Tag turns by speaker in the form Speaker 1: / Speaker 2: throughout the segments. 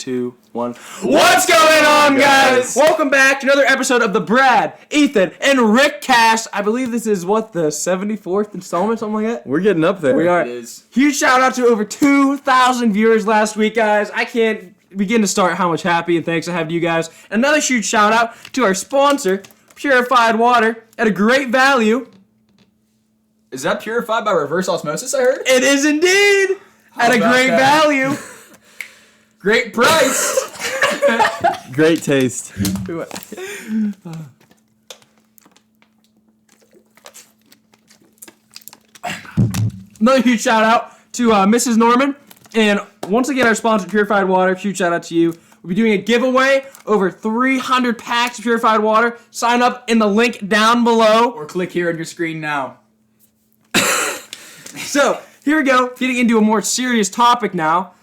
Speaker 1: 2, 1. What's going on, guys? Welcome back to another episode of the Brad, Ethan, and Rick cast. I believe this is, the 74th installment, something like that?
Speaker 2: We're getting up there.
Speaker 1: We are.
Speaker 3: It is.
Speaker 1: Huge shout out to over 2,000 viewers last week, guys. I can't begin to start how much happy and thanks I have to you guys. Another huge shout out to our sponsor, Purified Water, at a great value.
Speaker 3: Is that purified by reverse osmosis, I heard?
Speaker 1: It is indeed at a great value.
Speaker 3: Great price.
Speaker 2: Great taste.
Speaker 1: Another huge shout out to Mrs. Norman. And once again, our sponsor, Purified Water. Huge shout out to you. We'll be doing a giveaway over 300 packs of Purified Water. Sign up in the link down below.
Speaker 3: Or click here on your screen now.
Speaker 1: So, here we go. Getting into a more serious topic now.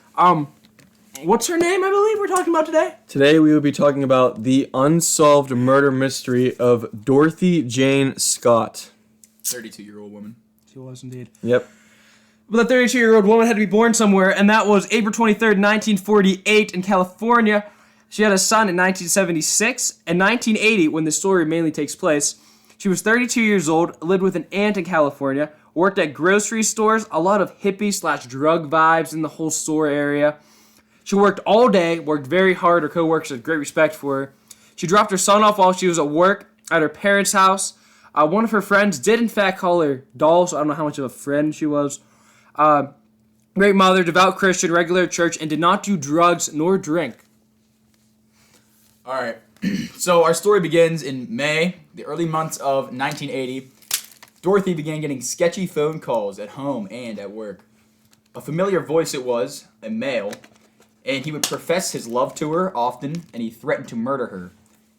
Speaker 1: What's her name, I believe, we're talking about today?
Speaker 2: Today we will be talking about the unsolved murder mystery of Dorothy Jane Scott.
Speaker 3: 32-year-old woman.
Speaker 1: She was indeed.
Speaker 2: Yep.
Speaker 1: But the 32-year-old woman had to be born somewhere, and that was April 23rd, 1948 in California. She had a son in 1976. In 1980, when the story mainly takes place, she was 32 years old, lived with an aunt in California, worked at grocery stores, a lot of hippie/drug vibes in the whole store area. She worked all day, worked very hard. Her co-workers had great respect for her. She dropped her son off while she was at work at her parents' house. One of her friends did, in fact, call her doll, so I don't know how much of a friend she was. Great mother, devout Christian, regular at church, and did not do drugs nor drink.
Speaker 3: All right. So our story begins in May, the early months of 1980. Dorothy began getting sketchy phone calls at home and at work. A familiar voice it was, a male, and he would profess his love to her often, and he threatened to murder her.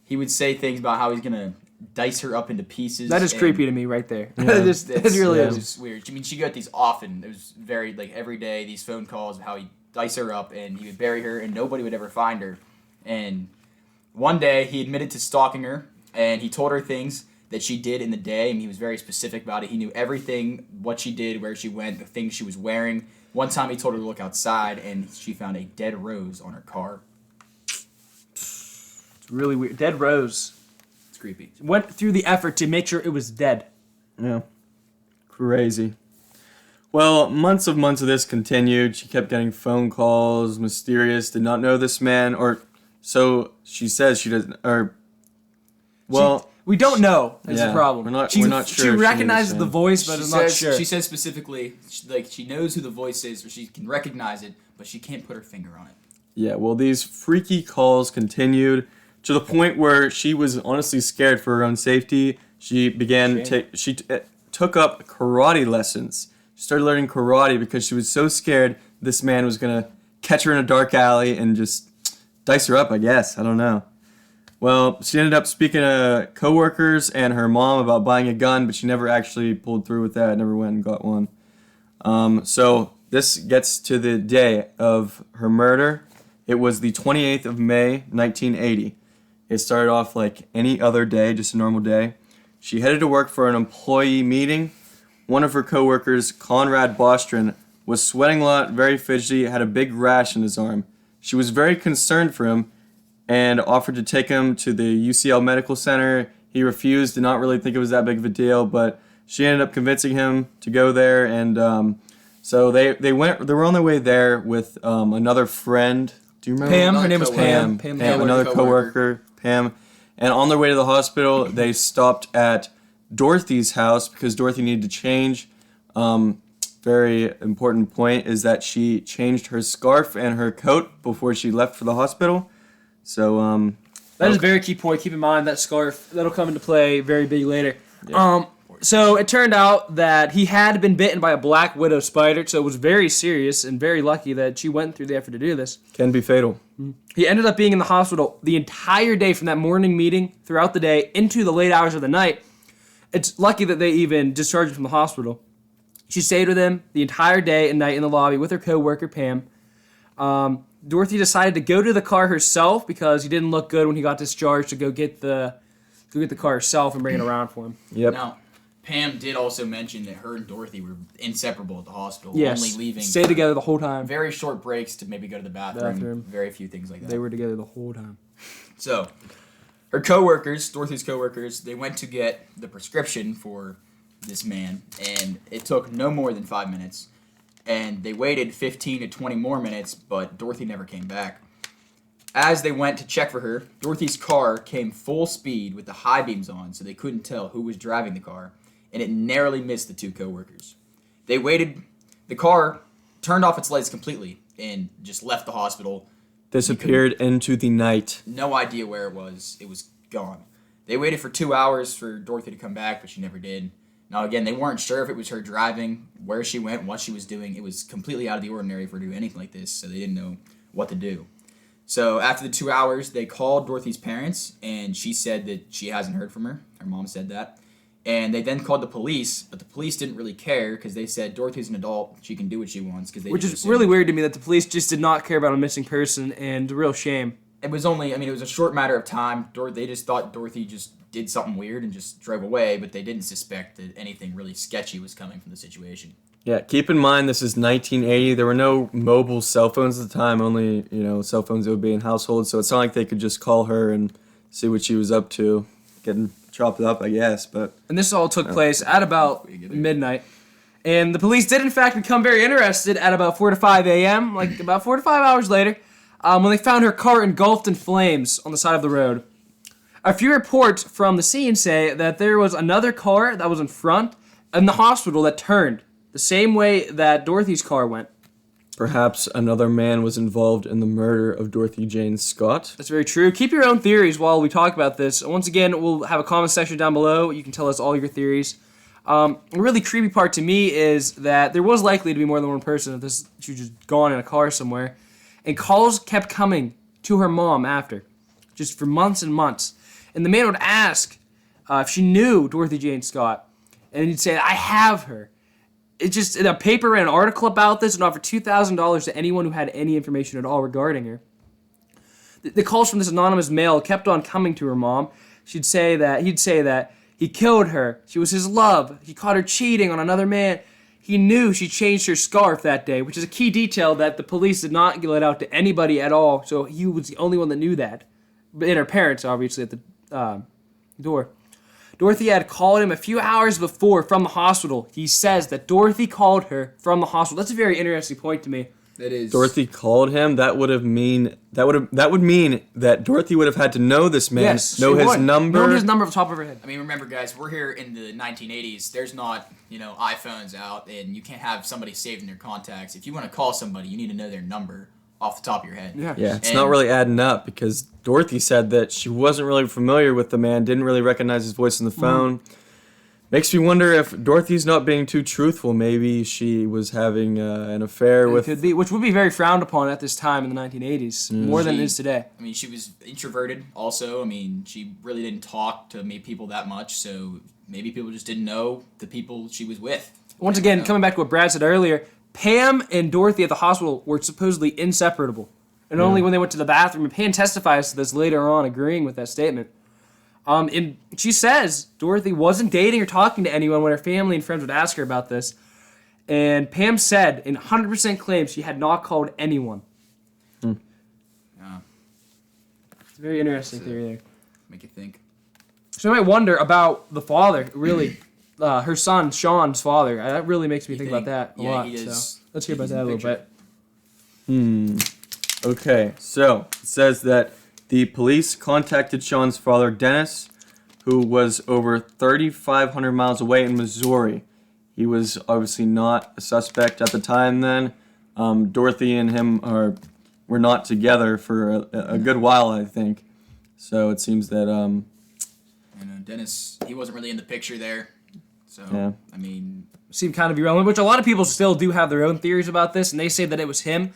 Speaker 3: He would say things about how he's going to dice her up into pieces.
Speaker 1: That is creepy to me right there.
Speaker 2: Yeah.
Speaker 1: It really is.
Speaker 3: It's weird. I mean, she got these often. It was very, every day, these phone calls of how he'd dice her up, and he would bury her, and nobody would ever find her. And one day, he admitted to stalking her, and he told her things that she did in the day, and he was very specific about it. He knew everything, what she did, where she went, the things she was wearing. One time he told her to look outside, and she found a dead rose on her car.
Speaker 1: It's really weird. Dead rose.
Speaker 3: It's creepy.
Speaker 1: Went through the effort to make sure it was dead.
Speaker 2: Yeah. Crazy. Well, months of this continued. She kept getting phone calls, mysterious, did not know this man, or so she says she doesn't, or, well...
Speaker 1: We don't know is the problem.
Speaker 2: We're not sure.
Speaker 1: She
Speaker 2: if
Speaker 1: recognizes
Speaker 2: knows
Speaker 1: the
Speaker 2: him.
Speaker 1: voice, but is not sure.
Speaker 3: She says specifically, she knows who the voice is, or she can recognize it, but she can't put her finger on it.
Speaker 2: Yeah, well, these freaky calls continued to the point where she was honestly scared for her own safety. She began took up karate lessons. She started learning karate because she was so scared this man was going to catch her in a dark alley and just dice her up, I guess. I don't know. Well, she ended up speaking to coworkers and her mom about buying a gun, but she never actually pulled through with that, never went and got one. So this gets to the day of her murder. It was the 28th of May, 1980. It started off like any other day, just a normal day. She headed to work for an employee meeting. One of her coworkers, Conrad Bostron, was sweating a lot, very fidgety, had a big rash in his arm. She was very concerned for him and offered to take him to the UCL Medical Center. He refused, did not really think it was that big of a deal, but she ended up convincing him to go there, and so they were on their way there with another friend. Do you remember?
Speaker 1: Pam, her name was Pam.
Speaker 2: Pam, another coworker, Pam. And on their way to the hospital, they stopped at Dorothy's house because Dorothy needed to change. Very important point is that she changed her scarf and her coat before she left for the hospital. So,
Speaker 1: that is a very key point. Keep in mind that scarf, that'll come into play very big later. Yeah. So it turned out that he had been bitten by a black widow spider, so it was very serious and very lucky that she went through the effort to do this.
Speaker 2: Can be fatal.
Speaker 1: He ended up being in the hospital the entire day from that morning meeting, throughout the day, into the late hours of the night. It's lucky that they even discharged him from the hospital. She stayed with him the entire day and night in the lobby with her co-worker, Pam. Dorothy decided to go to the car herself because he didn't look good when he got discharged, to go get the car herself and bring it around for him.
Speaker 2: Yep.
Speaker 3: Now, Pam did also mention that her and Dorothy were inseparable at the hospital,
Speaker 1: Yes.
Speaker 3: only leaving
Speaker 1: Stay together the whole time.
Speaker 3: very short breaks to maybe go to the bathroom. Very few things like that.
Speaker 1: They were together the whole time.
Speaker 3: So, her coworkers, Dorothy's coworkers, they went to get the prescription for this man, and it took no more than 5 minutes. And they waited 15 to 20 more minutes, but Dorothy never came back. As they went to check for her, Dorothy's car came full speed with the high beams on, so they couldn't tell who was driving the car, and it narrowly missed the two coworkers. They waited. The car turned off its lights completely and just left the hospital.
Speaker 2: Disappeared into the night.
Speaker 3: No idea where it was. It was gone. They waited for 2 hours for Dorothy to come back, but she never did. Now, again, they weren't sure if it was her driving, where she went, what she was doing. It was completely out of the ordinary for her to do anything like this, so they didn't know what to do. So after the 2 hours, they called Dorothy's parents, and she said that she hasn't heard from her. Her mom said that. And they then called the police, but the police didn't really care because they said Dorothy's an adult. She can do what she wants.
Speaker 1: Which is really weird to me that the police just did not care about a missing person, and a real shame.
Speaker 3: It was only, it was a short matter of time. They just thought Dorothy just did something weird and just drove away, but they didn't suspect that anything really sketchy was coming from the situation.
Speaker 2: Yeah, keep in mind this is 1980. There were no mobile cell phones at the time, only, cell phones that would be in households, so it's not like they could just call her and see what she was up to, getting chopped up, I guess, but...
Speaker 1: And this all took place at about midnight. And the police did, in fact, become very interested at about 4 to 5 a.m., like about 4 to 5 hours later, when they found her car engulfed in flames on the side of the road. A few reports from the scene say that there was another car that was in front in the hospital that turned, the same way that Dorothy's car went.
Speaker 2: Perhaps another man was involved in the murder of Dorothy Jane Scott.
Speaker 1: That's very true. Keep your own theories while we talk about this. Once again, we'll have a comment section down below. You can tell us all your theories. The really creepy part to me is that there was likely to be more than one person if she was just gone in a car somewhere. And calls kept coming to her mom after, just for months and months. And the man would ask if she knew Dorothy Jane Scott. And he'd say, I have her. It just, a paper ran an article about this and offered $2,000 to anyone who had any information at all regarding her. The calls from this anonymous male kept on coming to her mom. He'd say that he killed her. She was his love. He caught her cheating on another man. He knew she changed her scarf that day, which is a key detail that the police did not let out to anybody at all. So he was the only one that knew that. And her parents, obviously, at the door. Dorothy had called him a few hours before from the hospital. He says that Dorothy called her from the hospital. That's a very interesting point to me.
Speaker 3: That is.
Speaker 2: Dorothy called him. That would mean that Dorothy would have had to know this man,
Speaker 1: Yes,
Speaker 2: know
Speaker 1: she
Speaker 2: his
Speaker 1: would.
Speaker 2: number.
Speaker 1: Know his number off the top of her head.
Speaker 3: Remember, guys, we're here in the 1980s. There's not, iPhones out, and you can't have somebody saved in their contacts. If you want to call somebody, you need to know their number off the top of your head.
Speaker 1: Yeah.
Speaker 2: It's not really adding up because Dorothy said that she wasn't really familiar with the man, didn't really recognize his voice on the phone. Makes me wonder if Dorothy's not being too truthful. Maybe she was having an affair with...
Speaker 1: Could be, which would be very frowned upon at this time in the 1980s, more than it is today.
Speaker 3: She was introverted also. She really didn't talk to people that much, so maybe people just didn't know the people she was with.
Speaker 1: Once again, coming back to what Brad said earlier, Pam and Dorothy at the hospital were supposedly inseparable. And only when they went to the bathroom, and Pam testifies to this later on, agreeing with that statement. And she says Dorothy wasn't dating or talking to anyone when her family and friends would ask her about this. And Pam said, in 100% claims, she had not called anyone.
Speaker 3: Yeah.
Speaker 1: It's a very interesting theory there.
Speaker 3: Make you think.
Speaker 1: So you might wonder about the father, really. Her son, Sean's father. That really makes me think about that a lot.
Speaker 3: He is,
Speaker 1: so let's hear about that a little bit.
Speaker 2: Okay, so it says that the police contacted Sean's father, Dennis, who was over 3,500 miles away in Missouri. He was obviously not a suspect at the time then. Dorothy and him were not together for a good while, I think. So it seems that...
Speaker 3: Dennis, he wasn't really in the picture there. So,
Speaker 2: Yeah.
Speaker 1: Seemed kind of irrelevant, which a lot of people still do have their own theories about this, and they say that it was him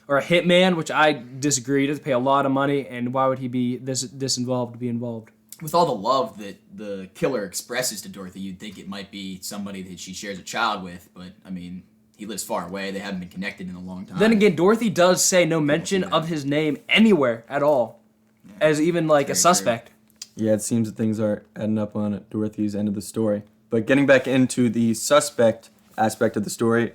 Speaker 1: or a hitman, which I disagree. He doesn't pay a lot of money, and why would he be this involved to be involved?
Speaker 3: With all the love that the killer expresses to Dorothy, you'd think it might be somebody that she shares a child with, but, he lives far away. They haven't been connected in a long time.
Speaker 1: Then again, Dorothy does say no mention of his name anywhere at all, as even like a suspect.
Speaker 2: Yeah, it seems that things are adding up on Dorothy's end of the story. But getting back into the suspect aspect of the story,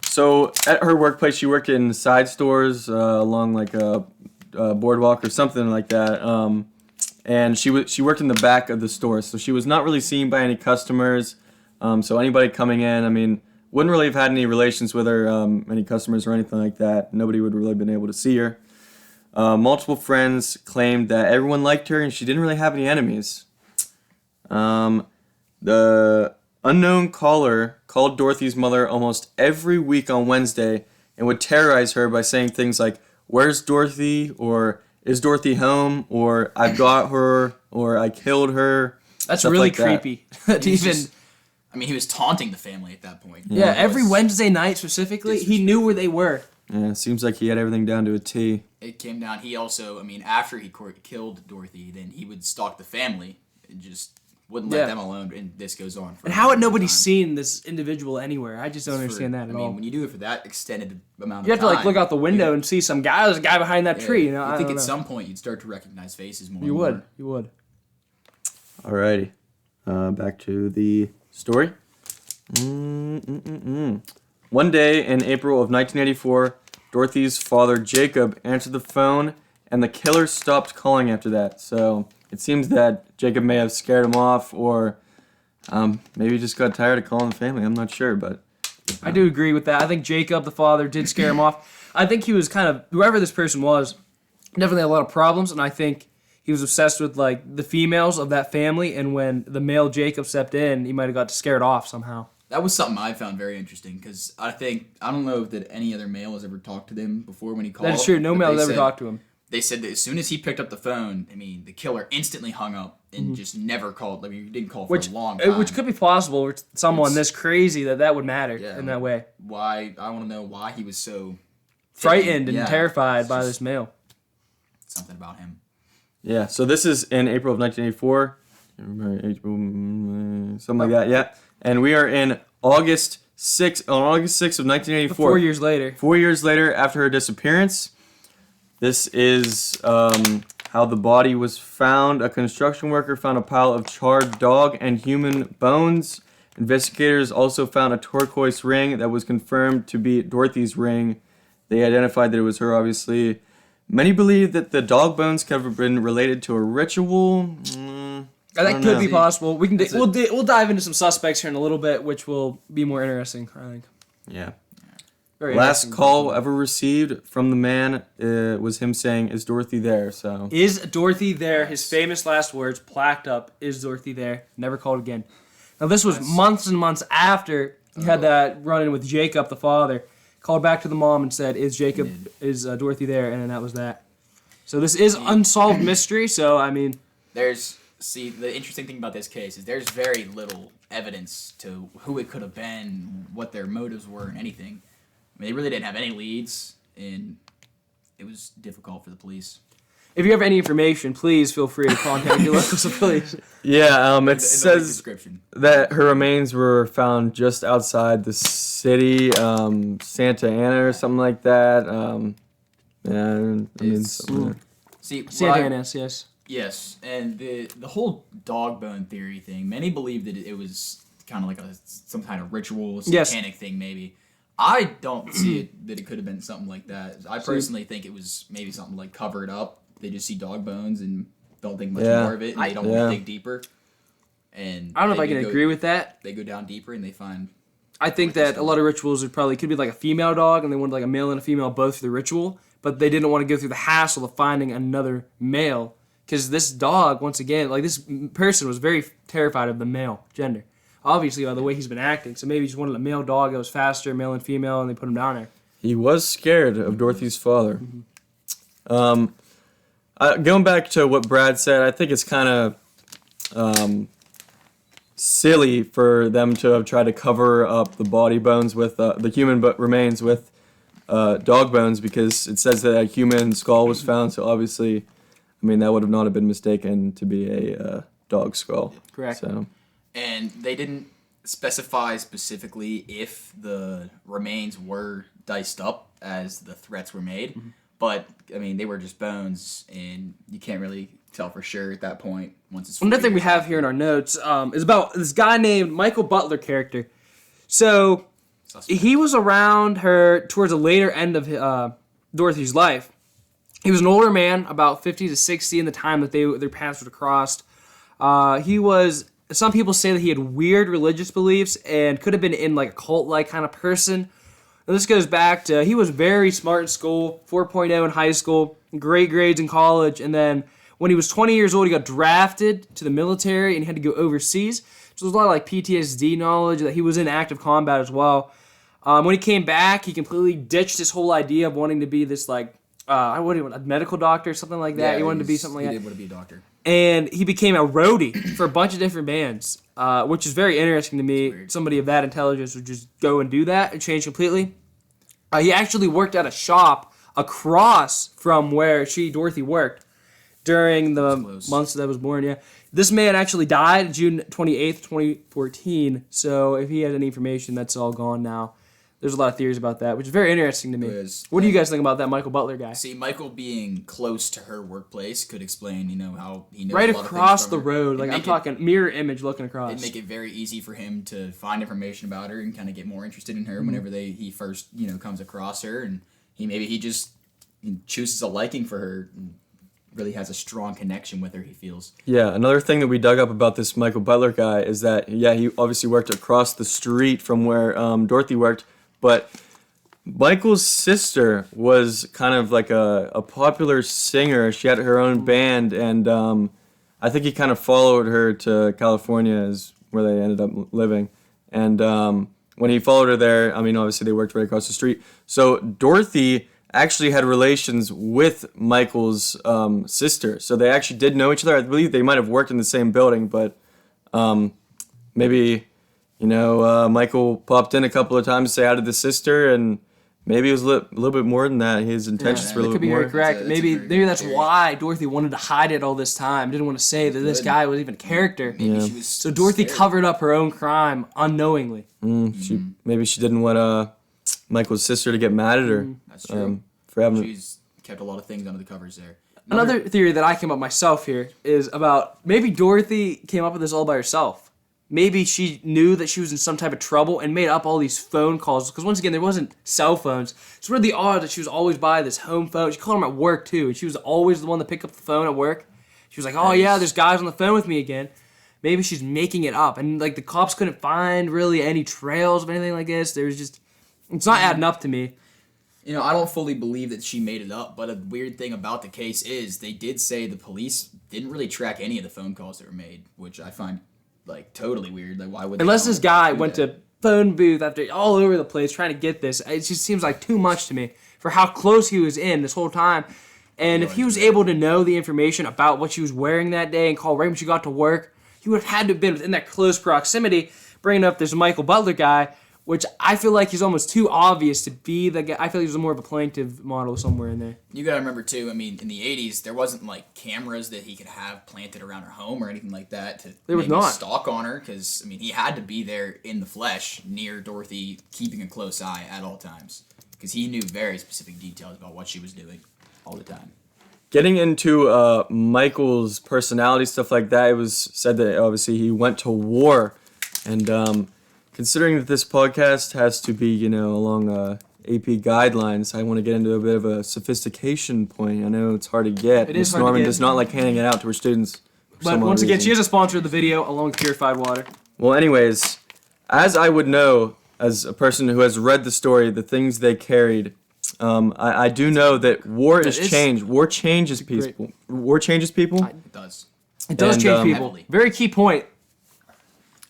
Speaker 2: so at her workplace, she worked in side stores along like a boardwalk or something like that. And she worked in the back of the store, so she was not really seen by any customers. So anybody coming in, I mean, wouldn't really have had any relations with her, any customers or anything like that. Nobody would really been able to see her. Multiple friends claimed that everyone liked her and she didn't really have any enemies. The unknown caller called Dorothy's mother almost every week on Wednesday and would terrorize her by saying things like, "Where's Dorothy?" or "Is Dorothy home?" or "I've got her," or "I killed her."
Speaker 1: That's
Speaker 2: stuff
Speaker 1: really
Speaker 2: like that.
Speaker 1: creepy. To even
Speaker 3: He was taunting the family at that point.
Speaker 1: yeah,
Speaker 3: It
Speaker 1: every
Speaker 3: was-
Speaker 1: Wednesday night specifically, he knew where they were.
Speaker 2: Yeah, it seems like he had everything down to a T.
Speaker 3: It came down. He also, after he killed Dorothy, then he would stalk the family and just wouldn't let
Speaker 1: Yeah.
Speaker 3: them alone. And this goes on. For
Speaker 1: And
Speaker 3: a
Speaker 1: how had
Speaker 3: long
Speaker 1: nobody
Speaker 3: time.
Speaker 1: seen this individual anywhere? I just don't understand that at all.
Speaker 3: When you do it for that extended amount of
Speaker 1: You have to
Speaker 3: time,
Speaker 1: like look out the window and see some guy. There's a guy behind that tree. You know,
Speaker 3: I
Speaker 1: I
Speaker 3: think
Speaker 1: don't
Speaker 3: at
Speaker 1: know.
Speaker 3: some point you'd start to recognize faces more.
Speaker 1: You
Speaker 3: and
Speaker 1: would.
Speaker 3: more.
Speaker 1: You would.
Speaker 2: Alrighty. Back to the story. One day in April of 1984, Dorothy's father, Jacob, answered the phone, and the killer stopped calling after that. So it seems that Jacob may have scared him off, or maybe just got tired of calling the family. I'm not sure, but...
Speaker 1: I do agree with that. I think Jacob, the father, did scare him off. I think he was kind of, whoever this person was, definitely had a lot of problems, and I think he was obsessed with like the females of that family, and when the male Jacob stepped in, he might have got scared off somehow.
Speaker 3: That was something I found very interesting because I don't know that any other male has ever talked to them before when he called.
Speaker 1: That is true. No
Speaker 3: but
Speaker 1: male
Speaker 3: they
Speaker 1: has ever
Speaker 3: said-
Speaker 1: talked to him.
Speaker 3: They said that as soon as he picked up the phone, the killer instantly hung up and just never called. He didn't call for
Speaker 1: Which,
Speaker 3: a long time.
Speaker 1: which could be possible with someone
Speaker 3: It's-
Speaker 1: this crazy that would matter
Speaker 3: Yeah.
Speaker 1: in that way.
Speaker 3: Why? I want to know why he was so
Speaker 1: Frightened and
Speaker 3: Yeah,
Speaker 1: terrified
Speaker 3: it's
Speaker 1: by
Speaker 3: just
Speaker 1: this male.
Speaker 3: Something about him.
Speaker 2: Yeah, so this is in April of 1984. Something like that, yeah. And we are in August 6th of 1984.
Speaker 1: 4 years later.
Speaker 2: 4 years later, after her disappearance. This is how the body was found. A construction worker found a pile of charred dog and human bones. Investigators also found a turquoise ring that was confirmed to be Dorothy's ring. They identified that it was her, obviously. Many believe that the dog bones could have been related to a ritual.
Speaker 1: That
Speaker 2: don't
Speaker 1: could
Speaker 2: know.
Speaker 1: be possible. We can
Speaker 3: That's
Speaker 1: we'll dive into some suspects here in a little bit, which will be more interesting. I think.
Speaker 2: Yeah.
Speaker 1: Very
Speaker 2: Last
Speaker 1: interesting.
Speaker 2: call ever received from the man was him saying, "Is Dorothy there?" So
Speaker 1: Is Dorothy there? His famous last words plaqued up. Is Dorothy there? Never called again. Now this was months and months after he had that run-in with Jacob, the father. Called back to the mom and said, "Is Dorothy there?" And then that was that. So this is unsolved mystery. So I mean,
Speaker 3: The interesting thing about this case is there's very little evidence to who it could have been, what their motives were, and anything. They really didn't have any leads, and it was difficult for the police.
Speaker 1: if you have any information, please feel free to contact your local police.
Speaker 2: yeah, it
Speaker 3: In the
Speaker 2: says
Speaker 3: description.
Speaker 2: that her remains were found just outside the city, Santa Ana or something like that.
Speaker 3: See,
Speaker 1: Santa Ana, yes.
Speaker 3: Yes, and the whole dog bone theory thing. Many believe that it was kind of like some kind of ritual,
Speaker 1: Yes.
Speaker 3: satanic thing, maybe. I don't see it that it could have been something like that. I personally think it was maybe something like covered up. They just see dog bones and don't think much
Speaker 2: Yeah.
Speaker 3: more of it, and they don't
Speaker 2: Yeah.
Speaker 3: want to dig deeper. And
Speaker 1: I don't know if I
Speaker 3: maybe
Speaker 1: can agree with that.
Speaker 3: They go down deeper and they find.
Speaker 1: I think that a lot of rituals could be like a female dog, and they wanted like a male and a female both for the ritual, but they didn't want to go through the hassle of finding another male. Because this dog, once again, like this person was very terrified of the male gender. Obviously, by the way he's been acting. So maybe he just wanted a male dog that was faster, male and female, and they put him down there.
Speaker 2: He was scared of Dorothy's father. Going back to what Brad said, I think it's kind of silly for them to have tried to cover up the body bones with the human remains with dog bones, because it says that a human skull was found. So obviously, that would have not have been mistaken to be a dog skull.
Speaker 1: Correct.
Speaker 2: So.
Speaker 3: And they didn't specify specifically if the remains were diced up as the threats were made. But, they were just bones, and you can't really tell for sure at that point. Once it's
Speaker 1: Another
Speaker 3: 40
Speaker 1: thing we
Speaker 3: years
Speaker 1: have
Speaker 3: after.
Speaker 1: here in our notes is about this guy named Michael Butler character. So
Speaker 3: Suspect.
Speaker 1: he was around her towards the later end of Dorothy's life. He was an older man, about 50 to 60 in the time that their paths were crossed. He was, some people say that he had weird religious beliefs and could have been in like a cult-like kind of person. And this goes back to, he was very smart in school, 4.0 in high school, great grades in college, and then when he was 20 years old, he got drafted to the military and he had to go overseas. So there's a lot of like PTSD knowledge that he was in active combat as well. When he came back, he completely ditched his whole idea of wanting to be this like, a medical doctor or something like that.
Speaker 3: Yeah,
Speaker 1: He wanted to be something like
Speaker 3: He
Speaker 1: that.
Speaker 3: did want to be a doctor.
Speaker 1: And he became a roadie for a bunch of different bands, which is very interesting to me.
Speaker 3: weird.
Speaker 1: Somebody of that intelligence would just go and do that and change completely. He actually worked at a shop across from where Dorothy worked during the
Speaker 3: close.
Speaker 1: months that I was born. Yeah, this man actually died June 28th, 2014. So if he had any information, that's all gone now. There's a lot of theories about that, which is very interesting to me.
Speaker 3: It is.
Speaker 1: What do you guys think about that Michael Butler guy?
Speaker 3: See, Michael being close to her workplace could explain, how he knows
Speaker 1: Right
Speaker 3: a lot of things
Speaker 1: across
Speaker 3: from
Speaker 1: the
Speaker 3: her.
Speaker 1: road,
Speaker 3: It'd
Speaker 1: like I'm
Speaker 3: make
Speaker 1: talking mirror image looking across.
Speaker 3: It'd make it very easy for him to find information about her and kind of get more interested in her
Speaker 1: Mm-hmm.
Speaker 3: whenever he first comes across her, and he just chooses a liking for her and really has a strong connection with her. He feels.
Speaker 2: Yeah, another thing that we dug up about this Michael Butler guy is that, yeah, he obviously worked across the street from where Dorothy worked, but Michael's sister was kind of like a popular singer. She had her own band, and I think he kind of followed her to California, is where they ended up living. And when he followed her there, I mean, obviously they worked right across the street. So Dorothy actually had relations with Michael's sister. So they actually did know each other. I believe they might have worked in the same building, but maybe, Michael popped in a couple of times to say hi to the sister, and maybe it was a little bit more than that. His intentions were a
Speaker 1: That
Speaker 2: little
Speaker 1: could be
Speaker 2: bit
Speaker 1: very
Speaker 2: more.
Speaker 1: correct.
Speaker 3: That's a
Speaker 1: Maybe
Speaker 3: very
Speaker 1: that's
Speaker 3: theory.
Speaker 1: why Dorothy wanted to hide it all this time. Didn't want to say that this
Speaker 3: Good.
Speaker 1: guy was even a character.
Speaker 3: Maybe
Speaker 2: Yeah.
Speaker 3: she was
Speaker 1: So Dorothy
Speaker 3: scared.
Speaker 1: covered up her own crime unknowingly.
Speaker 2: Maybe she didn't want Michael's sister to get mad at her
Speaker 3: That's true.
Speaker 2: for having.
Speaker 3: She's kept a lot of things under the covers there.
Speaker 1: Another theory that I came up myself here is about maybe Dorothy came up with this all by herself. Maybe she knew that she was in some type of trouble and made up all these phone calls. Because once again, there wasn't cell phones. It's really odd that she was always by this home phone. She called him at work too, and she was always the one to pick up the phone at work. She was like, "Oh yeah, there's guys on the phone with me again." Maybe she's making it up, and like the cops couldn't find really any trails of anything like this. There was just, it's not adding up to me.
Speaker 3: I don't fully believe that she made it up, but a weird thing about the case is they did say the police didn't really track any of the phone calls that were made, which I find like totally weird. Like, why would they
Speaker 1: Unless
Speaker 3: not
Speaker 1: this guy
Speaker 3: do
Speaker 1: went
Speaker 3: that?
Speaker 1: to phone booth after all over the place trying to get this. It just seems like too much to me for how close he was in this whole time. And if he was able to know the information about what she was wearing that day and call right when she got to work, he would have had to have been within that close proximity, bringing up this Michael Butler guy, which I feel like he's almost too obvious to be the guy. I feel like he's more of a plaintive model somewhere in there.
Speaker 3: You gotta remember too. I mean, in the '80s, there wasn't like cameras that he could have planted around her home or anything like that to
Speaker 1: There was
Speaker 3: maybe
Speaker 1: not.
Speaker 3: stalk on her. Because he had to be there in the flesh near Dorothy, keeping a close eye at all times. Because he knew very specific details about what she was doing all the time.
Speaker 2: Getting into Michael's personality, stuff like that, it was said that obviously he went to war. And considering that this podcast has to be, along AP guidelines, I want to get into a bit of a sophistication point. I know it's hard to get.
Speaker 1: It is
Speaker 2: Miss
Speaker 1: hard to
Speaker 2: Norman
Speaker 1: get.
Speaker 2: does not like handing it out to her students. for
Speaker 1: But
Speaker 2: some odd
Speaker 1: once again,
Speaker 2: reason.
Speaker 1: she is a sponsor of the video along with purified water.
Speaker 2: Well, anyways, as I would know, as a person who has read the story, the things they carried, I do know that war is
Speaker 1: is-
Speaker 2: change. War changes
Speaker 1: great-
Speaker 2: people. War changes people.
Speaker 3: It does.
Speaker 1: It does
Speaker 2: And,
Speaker 1: change people.
Speaker 3: heavily.
Speaker 1: Very key point.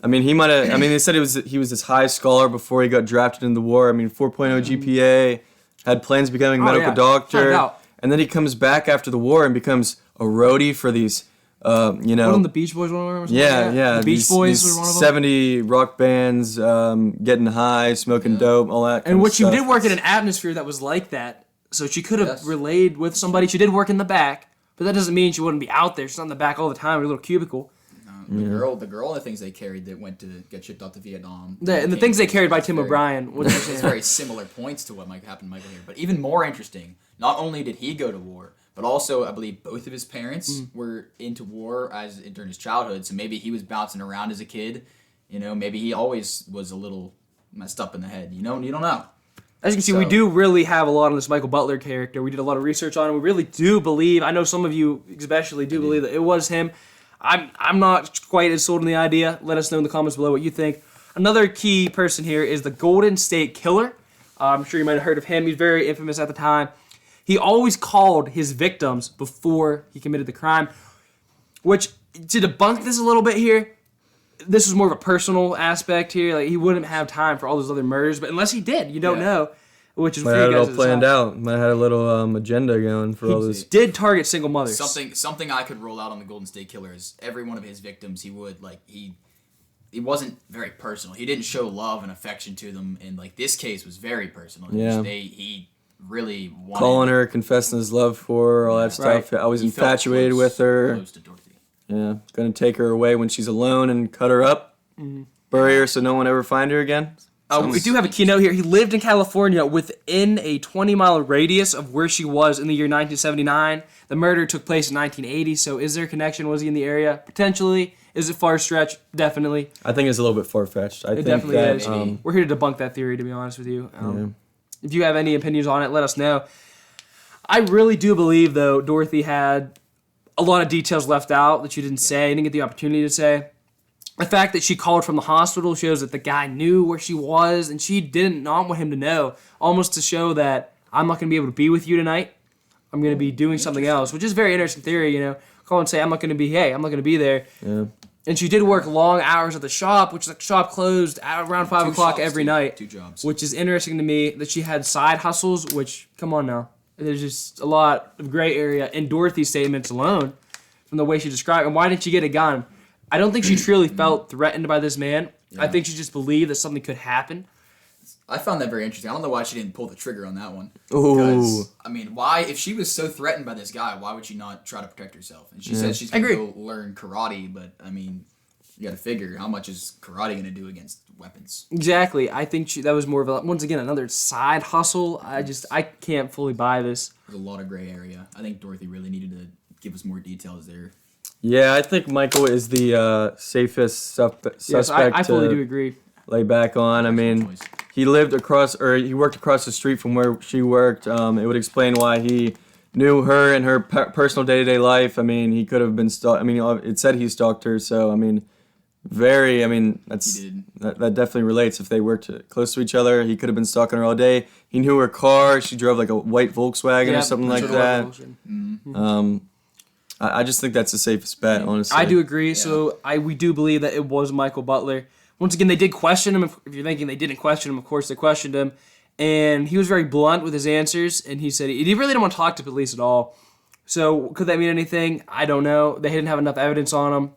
Speaker 2: I mean, he might have. I mean, they said he was this high scholar before he got drafted in the war. I mean, 4.0 GPA, had plans of becoming a
Speaker 1: Oh,
Speaker 2: medical
Speaker 1: yeah.
Speaker 2: doctor,
Speaker 1: Found out.
Speaker 2: and then he comes back after the war and becomes a roadie for these,
Speaker 1: Wasn't the Beach Boys one of them? or something like
Speaker 2: Yeah,
Speaker 1: that?
Speaker 2: yeah.
Speaker 1: The Beach
Speaker 2: these-
Speaker 1: Boys
Speaker 2: these
Speaker 1: were one of them.
Speaker 2: 70 rock bands, getting high, smoking dope, all that.
Speaker 1: And
Speaker 2: kind
Speaker 1: what
Speaker 2: of
Speaker 1: she
Speaker 2: stuff.
Speaker 1: did work in an atmosphere that was like that, so she could have
Speaker 3: Yes.
Speaker 1: relayed with somebody. She did work in the back, but that doesn't mean she wouldn't be out there. She's not in the back all the time in a little cubicle.
Speaker 3: The girl, the things they carried that went to get shipped off to Vietnam.
Speaker 1: And the things they carried by Tim
Speaker 3: Very-
Speaker 1: O'Brien. What
Speaker 3: It's very similar points to what happened to Michael here. But even more interesting, not only did he go to war, But also, I believe both of his parents were into war during his childhood, so maybe he was bouncing around as a kid. You know, maybe he always was a little messed up in the head. You don't know.
Speaker 1: As you can see, we do really have a lot on this Michael Butler character. We did a lot of research on him. We really do believe, I know some of you especially do believe that it was him. I'm not quite as sold on the idea. Let us know in the comments below what you think. Another key person here is the Golden State Killer. I'm sure you might have heard of him. He's very infamous at the time. He always called his victims before he committed the crime, which, to debunk this a little bit here, this is more of a personal aspect here. Like, he wouldn't have time for all those other murders, but unless he did, you don't know, which is
Speaker 2: Might have it all planned out. Might have had a little agenda going for all this.
Speaker 1: Did target single mothers.
Speaker 3: Something I could roll out on the Golden State Killer is every one of his victims, he wasn't very personal. He didn't show love and affection to them, and like this case was very personal.
Speaker 2: Yeah.
Speaker 3: He really wanted
Speaker 2: Calling her, confessing his love for her, all that stuff. I was infatuated with her.
Speaker 3: Close to Dorothy.
Speaker 2: Yeah, gonna take her away when she's alone and cut her up, bury her so no one ever find her again.
Speaker 1: We do have a keynote here. He lived in California within a 20-mile radius of where she was in the year 1979. The murder took place in 1980, so is there a connection? Was he in the area? Potentially. Is it far stretched? Definitely.
Speaker 2: I think it's a little bit far-fetched.
Speaker 1: It definitely is. We're here to debunk that theory, to be honest with you. If you have any opinions on it, let us know. I really do believe, though, Dorothy had a lot of details left out that she didn't say, didn't get the opportunity to say. The fact that she called from the hospital shows that the guy knew where she was, and she did not want him to know, almost to show that I'm not going to be able to be with you tonight. I'm going to be doing something else, which is a very interesting theory, you know. Call and say, I'm not going to be there.
Speaker 2: Yeah.
Speaker 1: And she did work long hours at the shop, which the shop closed around 5 o'clock every night.
Speaker 3: 2 jobs.
Speaker 1: Which is interesting to me that she had side hustles, which, come on now. There's just a lot of gray area in Dorothy's statements alone from the way she described. And why didn't she get a gun? I don't think she truly felt threatened by this man. Yeah. I think she just believed that something could happen.
Speaker 3: I found that very interesting. I don't know why she didn't pull the trigger on that one.
Speaker 2: Ooh.
Speaker 3: Because, I mean, why, if she was so threatened by this guy, why would she not try to protect herself? And she said she's going to go learn karate, but, I mean, you got to figure, how much is karate going to do against weapons?
Speaker 1: Exactly. I think that was more of a, once again, another side hustle. I can't fully buy this.
Speaker 3: There's a lot of gray area. I think Dorothy really needed to give us more details there.
Speaker 2: Yeah, I think Michael is the safest suspect.
Speaker 1: Yes, I fully do agree.
Speaker 2: Lay back on. I mean, he worked across the street from where she worked. It would explain why he knew her and her personal day-to-day life. I mean, he could have been stalked. I mean, it said he stalked her, so I mean, that definitely relates. If they worked close to each other, he could have been stalking her all day. He knew her car. She drove like a white Volkswagen or something like that. I just think that's the safest bet, honestly.
Speaker 1: I do agree. Yeah. So we do believe that it was Michael Butler. Once again, they did question him. If you're thinking they didn't question him, of course they questioned him. And he was very blunt with his answers. And he said he really didn't want to talk to police at all. So could that mean anything? I don't know. They didn't have enough evidence on him.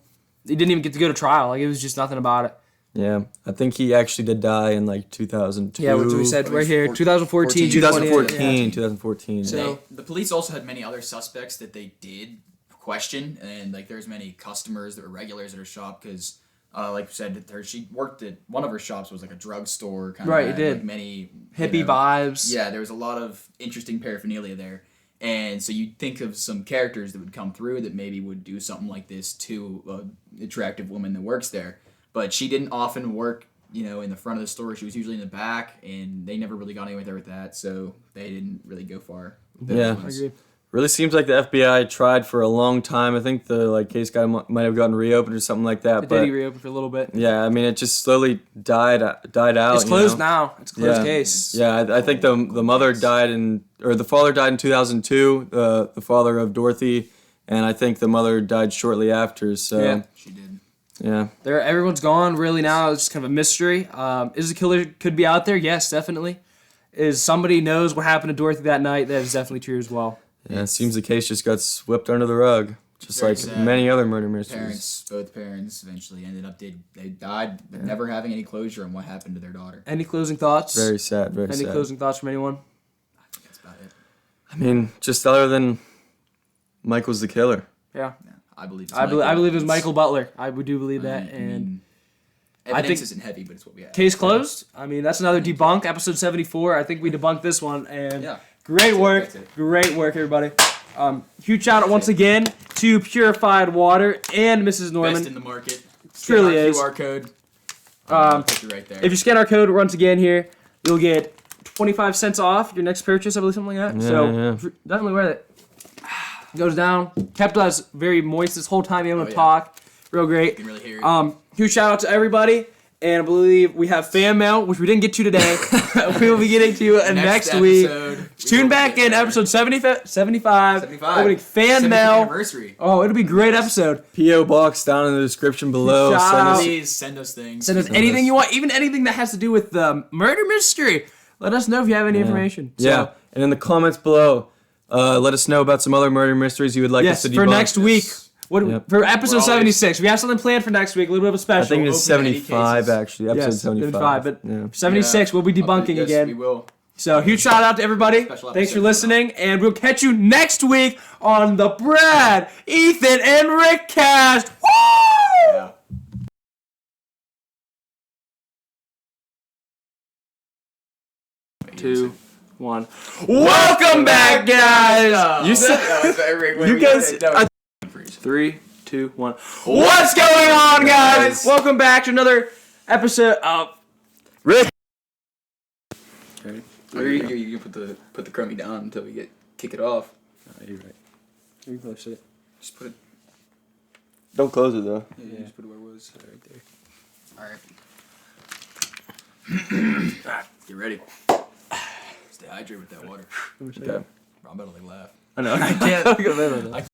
Speaker 1: He didn't even get to go to trial. Like, it was just nothing about it.
Speaker 2: Yeah, I think he actually did die in like 2002.
Speaker 1: Yeah, which we said right here, 2014.
Speaker 2: 2014.
Speaker 3: So the police also had many other suspects that they did question, and like there's many customers that were regulars at her shop because, like we said, she worked at one of her shops was like a drugstore kind of.
Speaker 1: Right, it did.
Speaker 3: Like many
Speaker 1: hippie vibes.
Speaker 3: Yeah, there was a lot of interesting paraphernalia there. And so you'd think of some characters that would come through that maybe would do something like this to an attractive woman that works there. But she didn't often work, in the front of the store. She was usually in the back, and they never really got anywhere with that, so they didn't really go far.
Speaker 2: Yeah, I agree. Really seems like the FBI tried for a long time. I think the case might have gotten reopened or something like that.
Speaker 1: It did reopen for a little bit.
Speaker 2: Yeah, I mean, it just slowly died out.
Speaker 1: It's closed now. It's a closed case.
Speaker 2: Yeah, I think the mother died the father died in 2002. The father of Dorothy, and I think the mother died shortly after. So
Speaker 1: yeah,
Speaker 3: she did.
Speaker 2: Yeah.
Speaker 1: Everyone's gone really now. It's just kind of a mystery. Is the killer could be out there? Yes, definitely. Is somebody knows what happened to Dorothy that night? That is definitely true as well.
Speaker 2: Yeah, it seems the case just got swept under the rug, just like many other murder mysteries.
Speaker 3: Both parents eventually ended up they died never having any closure on what happened to their daughter.
Speaker 1: Any closing thoughts?
Speaker 2: Very sad, very sad.
Speaker 1: Any closing thoughts from anyone?
Speaker 3: I think that's about it.
Speaker 2: I mean, just other than Michael's the killer.
Speaker 1: Yeah.
Speaker 3: I believe
Speaker 1: it was Michael Butler. I do believe that, and
Speaker 3: evidence isn't heavy, but it's what we have.
Speaker 1: Case closed. I mean, that's another debunk. Episode 74. I think we debunked this one, and great work, everybody. Huge shout out once again to Purified Water and Mrs. Norman.
Speaker 3: Best in the market.
Speaker 1: Truly
Speaker 3: Scan our
Speaker 1: is.
Speaker 3: QR code. Put you right there.
Speaker 1: If you scan our code once again here, you'll get 25 cents off your next purchase, I believe, something like that. So definitely worth it. Goes down. Kept us very moist this whole time, able to talk. Real great.
Speaker 3: You can really hear it.
Speaker 1: Huge shout out to everybody. And I believe we have fan mail, which we didn't get to today. We will be getting to next week. Tune back in episode 75. Opening fan mail.
Speaker 3: Anniversary.
Speaker 1: Oh, it'll be a great episode.
Speaker 2: P.O. Box down in the description below.
Speaker 1: Shout out.
Speaker 3: Please send us things.
Speaker 1: Send us anything you want, even anything that has to do with the murder mystery. Let us know if you have any information.
Speaker 2: Yeah, and in the comments below, let us know about some other murder mysteries you would like us to debunk.
Speaker 1: For next week. For episode 76. We have something planned for next week, a little bit of a special.
Speaker 2: I think it's 75, actually. Episode 75.
Speaker 1: But 76, we'll be debunking again.
Speaker 3: We will.
Speaker 1: So, huge shout out to everybody. Thanks for listening, and we'll catch you next week on the Brad, Ethan, and Rick cast. Woo!
Speaker 3: Yeah.
Speaker 1: Two, one. Welcome back, guys.
Speaker 2: You said you guys.
Speaker 1: 3, 2, 1. What's going on, guys? Welcome back to another episode of
Speaker 2: Rick.
Speaker 3: Okay. You can put the crummy down until we kick it off.
Speaker 2: You're right.
Speaker 1: You can sit it.
Speaker 3: Just put it.
Speaker 2: Don't close it though.
Speaker 3: Yeah, just put it where it was. Right there. All right. Get ready. Stay hydrated with that water.
Speaker 2: Okay.
Speaker 3: I'm about to laugh.
Speaker 1: I know. I can't.